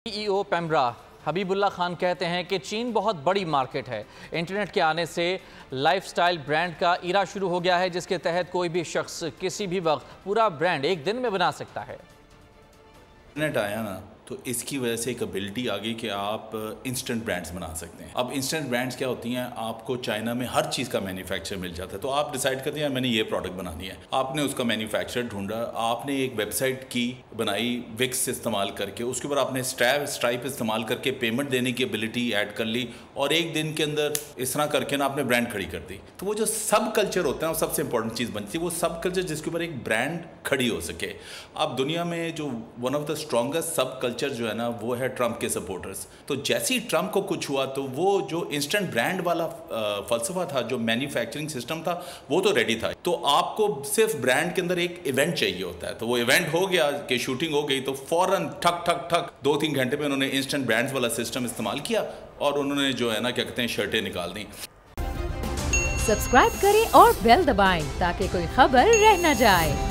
CEO पेम्ब्रा Habibullah Khan कहते हैं कि चीन बहुत बड़ी मार्केट है। इंटरनेट के आने से लाइफस्टाइल ब्रांड का इरा शुरू हो गया है, जिसके तहत कोई भी शख्स किसी भी वक्त पूरा ब्रांड एक दिन में बना सकता है। इंटरनेट आया ना तो इसकी वजह से एक एबिलिटी आ गई कि आप इंस्टेंट ब्रांड्स बना सकते हैं। अब इंस्टेंट ब्रांड्स क्या होती हैं, आपको चाइना में हर चीज़ का मैन्युफैक्चर मिल जाता है। तो आप डिसाइड करते हैं मैंने ये प्रोडक्ट बनानी है, आपने उसका मैन्युफैक्चर ढूंढा, आपने एक वेबसाइट की बनाई विक्स इस्तेमाल करके, उसके ऊपर आपने स्ट्राइप इस्तेमाल करके पेमेंट देने की एबिलिटी ऐड कर ली और एक दिन के अंदर इस तरह करके ना आपने ब्रांड खड़ी कर दी। तो वो जो सब कल्चर होता है वो सबसे इंपॉर्टेंट चीज़ बनती है, वो सब कल्चर जिसके ऊपर एक ब्रांड खड़ी हो सके। अब दुनिया में जो वन ऑफ द स्ट्रॉन्गेस्ट सब कल्चर जो है ना वो है ट्रंप के सपोर्टर्स। तो जैसे ही ट्रंप को कुछ हुआ तो वो जो इंस्टेंट ब्रांड वाला फलसफा था, जो मैन्युफैक्चरिंग सिस्टम था, वो तो रेडी था। तो आपको सिर्फ ब्रांड के अंदर एक इवेंट चाहिए होता है। तो वो इवेंट हो गया कि शूटिंग हो गई तो फौरन ठक ठक ठक 2-3 घंटे में उन्होंने इंस्टेंट ब्रांड्स वाला सिस्टम इस्तेमाल किया और उन्होंने जो है ना क्या कहते हैं शर्टें निकाल दी। सब्सक्राइब करें और बेल दबाएं ताकि कोई खबर रह न जाए।